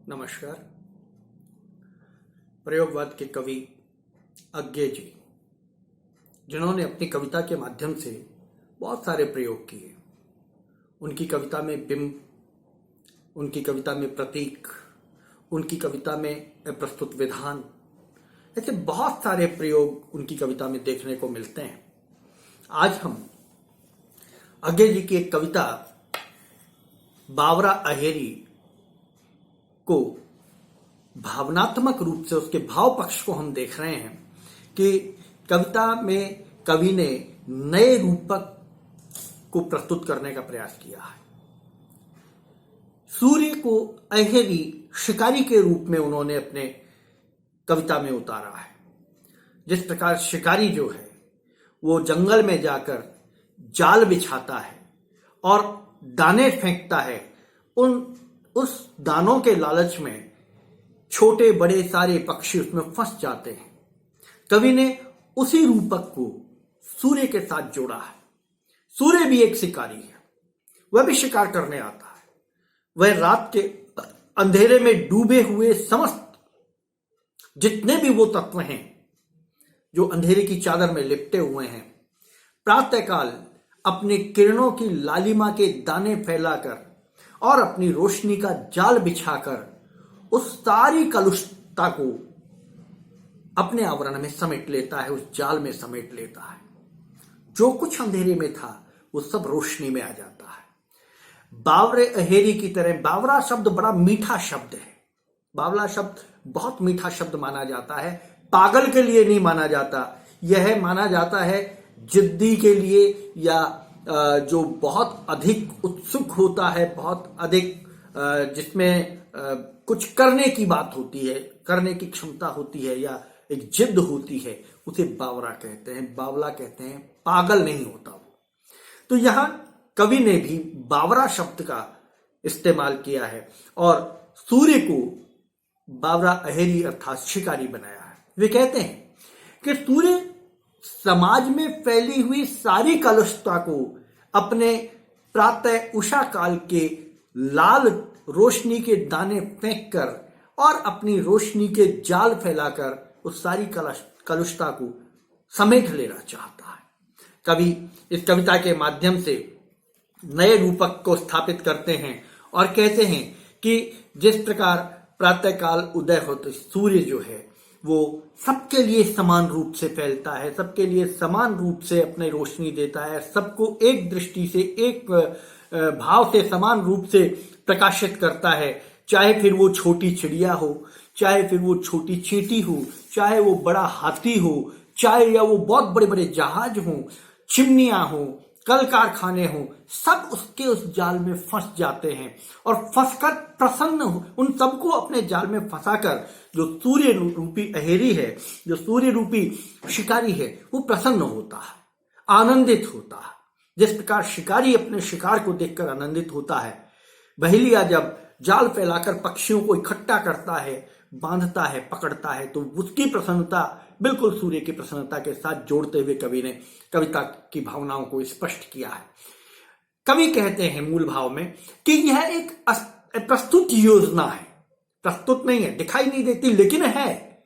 नमस्कार। प्रयोगवाद के कवि अज्ञे जी, जिन्होंने अपनी कविता के माध्यम से बहुत सारे प्रयोग किए। उनकी कविता में बिंब, उनकी कविता में प्रतीक, उनकी कविता में प्रस्तुत विधान, ऐसे बहुत सारे प्रयोग उनकी कविता में देखने को मिलते हैं। आज हम अज्ञे जी की एक कविता बावरा अहेरी को भावनात्मक रूप से उसके भाव पक्ष को हम देख रहे हैं कि कविता में कवि ने नए रूपक को प्रस्तुत करने का प्रयास किया है। सूर्य को अहेरी शिकारी के रूप में उन्होंने अपने कविता में उतारा है। जिस प्रकार शिकारी जो है वो जंगल में जाकर जाल बिछाता है और दाने फेंकता है, उस दानों के लालच में छोटे बड़े सारे पक्षी उसमें फंस जाते हैं। कवि ने उसी रूपक को सूर्य के साथ जोड़ा है। सूर्य भी एक शिकारी है, वह भी शिकार करने आता है। वह रात के अंधेरे में डूबे हुए समस्त जितने भी वो तत्व हैं जो अंधेरे की चादर में लिपटे हुए हैं, प्रातःकाल अपनी किरणों की लालिमा के दाने फैलाकर और अपनी रोशनी का जाल बिछाकर उस सारी कलुषता को अपने आवरण में समेट लेता है, उस जाल में समेट लेता है। जो कुछ अंधेरे में था वो सब रोशनी में आ जाता है। बावरे अहेरी की तरह, बावरा शब्द बड़ा मीठा शब्द है। बावला शब्द बहुत मीठा शब्द माना जाता है, पागल के लिए नहीं माना जाता। यह माना जाता है जिद्दी के लिए, या जो बहुत अधिक उत्सुक होता है, बहुत अधिक जिसमें कुछ करने की बात होती है, करने की क्षमता होती है, या एक जिद होती है, उसे बावरा कहते हैं, बावला कहते हैं। पागल नहीं होता वो। तो यहां कवि ने भी बावरा शब्द का इस्तेमाल किया है और सूर्य को बावरा अहेरी अर्थात शिकारी बनाया है। वे कहते हैं कि सूर्य समाज में फैली हुई सारी कलुषता को अपने प्रातः उषा काल के लाल रोशनी के दाने फेंक कर और अपनी रोशनी के जाल फैलाकर उस सारी कलुषता को समेट लेना चाहता है। कवि इस कविता के माध्यम से नए रूपक को स्थापित करते हैं और कहते हैं कि जिस प्रकार प्रातःकाल उदय होते सूर्य जो है वो सबके लिए समान रूप से फैलता है, सबके लिए समान रूप से अपने रोशनी देता है, सबको एक दृष्टि से, एक भाव से समान रूप से प्रकाशित करता है। चाहे फिर वो छोटी चिड़िया हो, चाहे फिर वो छोटी चींटी हो, चाहे वो बड़ा हाथी हो, चाहे या वो बहुत बड़े बड़े जहाज हो, चिमनियां हो, कल कारखाने हो, सब उसके उस जाल में फंस जाते हैं और फंसकर प्रसन्न हो। उन सबको अपने जाल में फंसाकर जो सूर्य रूपी अहेरी है, जो सूर्य रूपी शिकारी है, वो प्रसन्न होता है, आनंदित होता है। जिस प्रकार शिकारी अपने शिकार को देखकर आनंदित होता है, बहेलिया जब जाल फैलाकर पक्षियों को इकट्ठा करता है, बांधता है, पकड़ता है, तो उसकी प्रसन्नता बिल्कुल सूर्य की प्रसन्नता के साथ जोड़ते हुए कवि ने कविता की भावनाओं को स्पष्ट किया है। कवि कहते हैं मूल भाव में कि यह एक प्रस्तुत योजना है, प्रस्तुत नहीं है, दिखाई नहीं देती, लेकिन है।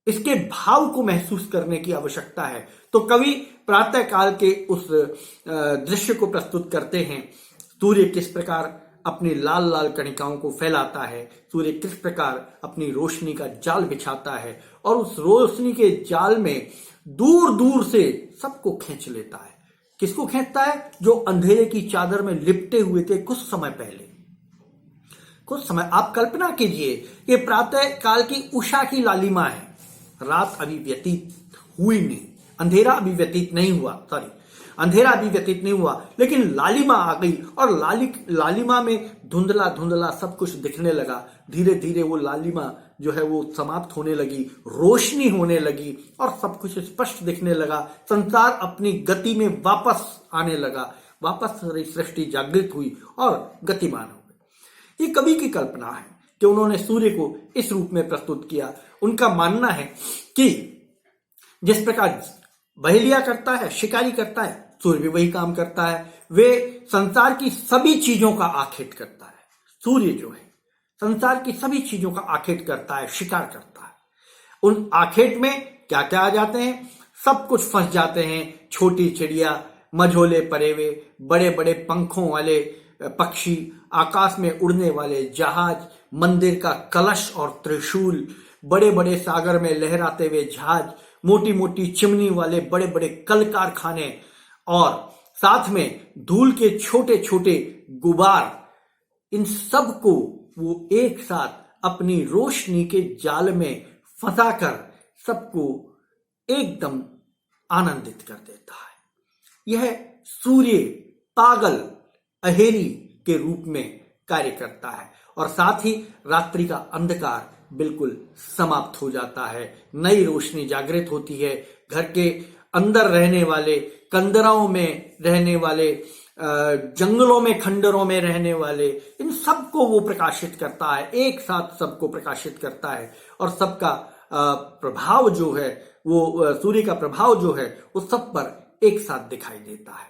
इसके भाव को महसूस करने की आवश्यकता है। तो कवि प्रातःकाल के उस दृश्य को प्रस्तुत करते हैं। सूर्य किस प्रकार अपनी लाल लाल कणिकाओं को फैलाता है, सूर्य किस प्रकार अपनी रोशनी का जाल बिछाता है और उस रोशनी के जाल में दूर दूर से सबको खींच लेता है। किसको खींचता है? जो अंधेरे की चादर में लिपटे हुए थे कुछ समय पहले। कुछ समय आप कल्पना कीजिए कि प्रातः काल की उषा की लालिमा है, रात अभी व्यतीत हुई नहीं, अंधेरा अभी व्यतीत नहीं हुआ, अंधेरा अभी व्यतीत नहीं हुआ, लेकिन लालिमा आ गई और लालिमा में धुंधला धुंधला सब कुछ दिखने लगा। धीरे धीरे वो लालिमा जो है वो समाप्त होने लगी, रोशनी होने लगी और सब कुछ स्पष्ट दिखने लगा। संसार अपनी गति में वापस आने लगा, वापस सृष्टि जागृत हुई और गतिमान हो गई। ये कवि की कल्पना है कि उन्होंने सूर्य को इस रूप में प्रस्तुत किया। उनका मानना है कि जिस प्रकार बहेलिया करता है, शिकारी करता है, सूर्य भी वही काम करता है। वे संसार की सभी चीजों का आखेट करता है। सूर्य जो है संसार की सभी चीजों का आखेट करता है, शिकार करता है। उन आखेट में क्या क्या आ जाते हैं? सब कुछ फंस जाते हैं। छोटी चिड़िया, मझोले परेवे, बड़े बड़े पंखों वाले पक्षी, आकाश में उड़ने वाले जहाज, मंदिर का कलश और त्रिशूल, बड़े बड़े सागर में लहराते हुए जहाज, मोटी मोटी चिमनी वाले बड़े बड़े कल कारखाने, और साथ में धूल के छोटे छोटे गुबार, इन सब को वो एक साथ अपनी रोशनी के जाल में फंसाकर सबको एकदम आनंदित कर देता है। यह सूर्य पागल अहेरी के रूप में कार्य करता है और साथ ही रात्रि का अंधकार बिल्कुल समाप्त हो जाता है। नई रोशनी जागृत होती है। घर के अंदर रहने वाले, कंदराओं में रहने वाले, जंगलों में, खंडरों में रहने वाले, इन सबको वो प्रकाशित करता है, एक साथ सबको प्रकाशित करता है। और सबका प्रभाव जो है, वो सूर्य का प्रभाव जो है, वो सब पर एक साथ दिखाई देता है।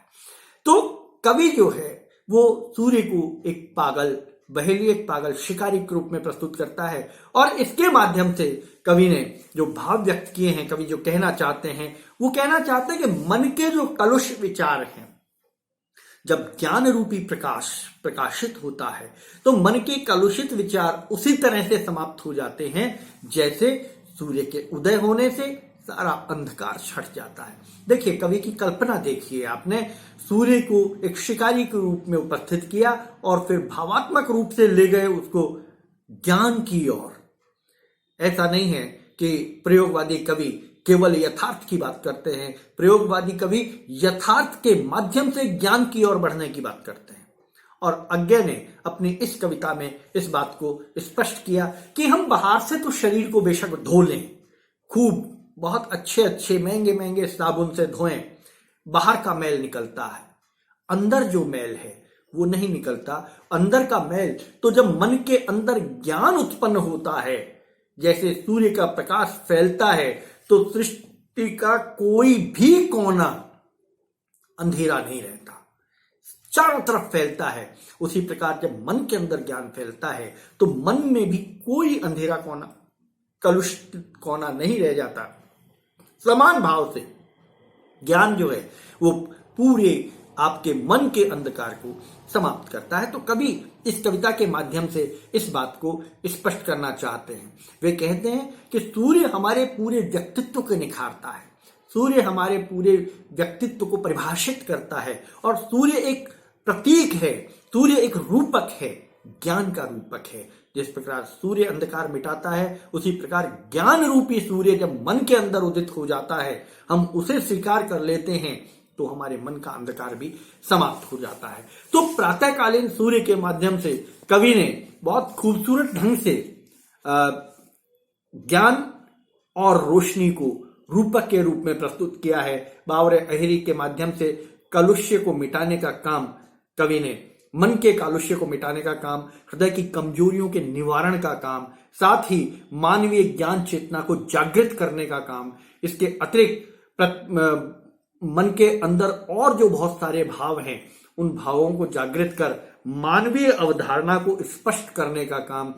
तो कवि जो है वो सूर्य को एक पागल बहेली, एक पागल शिकारी के रूप में प्रस्तुत करता है। और इसके माध्यम से कवि ने जो भाव व्यक्त किए हैं, कवि जो कहना चाहते हैं, वो कहना चाहते हैं कि मन के जो कलुष विचार हैं, जब ज्ञान रूपी प्रकाश प्रकाशित होता है तो मन के कलुषित विचार उसी तरह से समाप्त हो जाते हैं जैसे सूर्य के उदय होने से सारा अंधकार छट जाता है। देखिए, कवि की कल्पना देखिए आपने, सूर्य को एक शिकारी के रूप में उपस्थित किया और फिर भावात्मक रूप से ले गए उसको ज्ञान की ओर। ऐसा नहीं है कि प्रयोगवादी कवि केवल यथार्थ की बात करते हैं। प्रयोगवादी कवि यथार्थ के माध्यम से ज्ञान की ओर बढ़ने की बात करते हैं। और अज्ञे ने अपनी इस कविता में इस बात को स्पष्ट किया कि हम बाहर से तो शरीर को बेशक धो लें, खूब बहुत अच्छे अच्छे महंगे महंगे साबुन से धोएं, बाहर का मैल निकलता है, अंदर जो मैल है वो नहीं निकलता। अंदर का मैल तो जब मन के अंदर ज्ञान उत्पन्न होता है, जैसे सूर्य का प्रकाश फैलता है तो सृष्टि का कोई भी कोना अंधेरा नहीं रहता, चारों तरफ फैलता है। उसी प्रकार जब मन के अंदर ज्ञान फैलता है तो मन में भी कोई अंधेरा कोना, कलुषित कोना नहीं रह जाता। समान भाव से ज्ञान जो है वो पूरे आपके मन के अंधकार को समाप्त करता है। तो कवि इस कविता के माध्यम से इस बात को स्पष्ट करना चाहते हैं। वे कहते हैं कि सूर्य हमारे पूरे व्यक्तित्व को निखारता है, सूर्य हमारे पूरे व्यक्तित्व को परिभाषित करता है, और सूर्य एक प्रतीक है, सूर्य एक रूपक है, ज्ञान का रूपक है। जिस प्रकार सूर्य अंधकार मिटाता है, उसी प्रकार ज्ञान रूपी सूर्य जब मन के अंदर उदित हो जाता है, हम उसे स्वीकार कर लेते हैं, तो हमारे मन का अंधकार भी समाप्त हो जाता है। तो प्रातःकालीन सूर्य के माध्यम से कवि ने बहुत खूबसूरत ढंग से ज्ञान और रोशनी को रूपक के रूप में प्रस्तुत किया है। बावरे अहिरी के माध्यम से कलुष्य को मिटाने का काम कवि ने, मन के कालुष्य को मिटाने का काम, हृदय की कमजोरियों के निवारण का काम, साथ ही मानवीय ज्ञान चेतना को जागृत करने का काम, इसके अतिरिक्त मन के अंदर और जो बहुत सारे भाव हैं उन भावों को जागृत कर मानवीय अवधारणा को स्पष्ट करने का काम,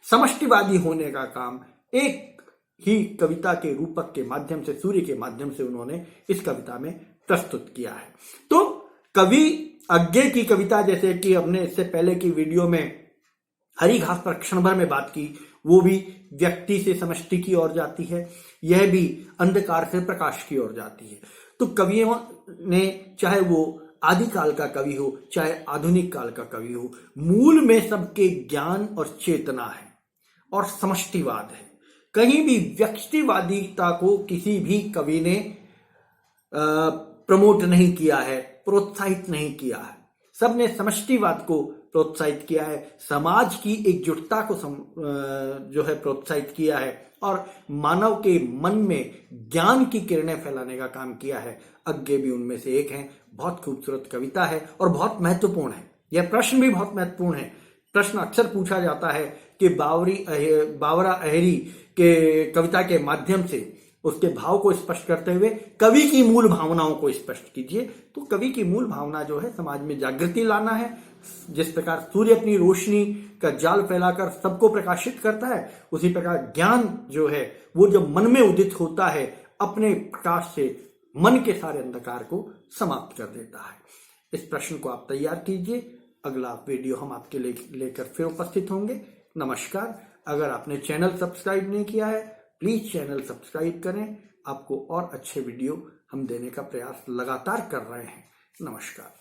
समष्टिवादी होने का काम एक ही कविता के रूपक के माध्यम से, सूर्य के माध्यम से उन्होंने इस कविता में प्रस्तुत किया है। तो कवि अज्ञे की कविता, जैसे कि हमने इससे पहले की वीडियो में हरी घास पर क्षण भर में बात की, वो भी व्यक्ति से समष्टि की ओर जाती है, यह भी अंधकार से प्रकाश की ओर जाती है। तो कवियों ने, चाहे वो आदिकाल का कवि हो चाहे आधुनिक काल का कवि हो, मूल में सबके ज्ञान और चेतना है और समष्टिवाद है। कहीं भी व्यक्तिवादिता को किसी भी कवि ने प्रमोट नहीं किया है, प्रोत्साहित नहीं किया है। सबने समष्टिवाद को प्रोत्साहित किया है, समाज की एकजुटता को जो है प्रोत्साहित किया है और मानव के मन में ज्ञान की किरणें फैलाने का काम किया है। अज्ञे भी उनमें से एक हैं। बहुत खूबसूरत कविता है और बहुत महत्वपूर्ण है। यह प्रश्न भी बहुत महत्वपूर्ण है। प्रश्न अक्सर पूछा जाता है कि बावरा अहेरी के कविता के माध्यम से उसके भाव को स्पष्ट करते हुए कवि की मूल भावनाओं को स्पष्ट कीजिए। तो कवि की मूल भावना जो है समाज में जागृति लाना है। जिस प्रकार सूर्य अपनी रोशनी का जाल फैलाकर सबको प्रकाशित करता है, उसी प्रकार ज्ञान जो है वो जब मन में उदित होता है अपने प्रकाश से मन के सारे अंधकार को समाप्त कर देता है। इस प्रश्न को आप तैयार कीजिए। अगला वीडियो हम आपके लेकर फिर उपस्थित होंगे। नमस्कार। अगर आपने चैनल सब्सक्राइब नहीं किया है, प्लीज चैनल सब्सक्राइब करें। आपको और अच्छे वीडियो हम देने का प्रयास लगातार कर रहे हैं। नमस्कार।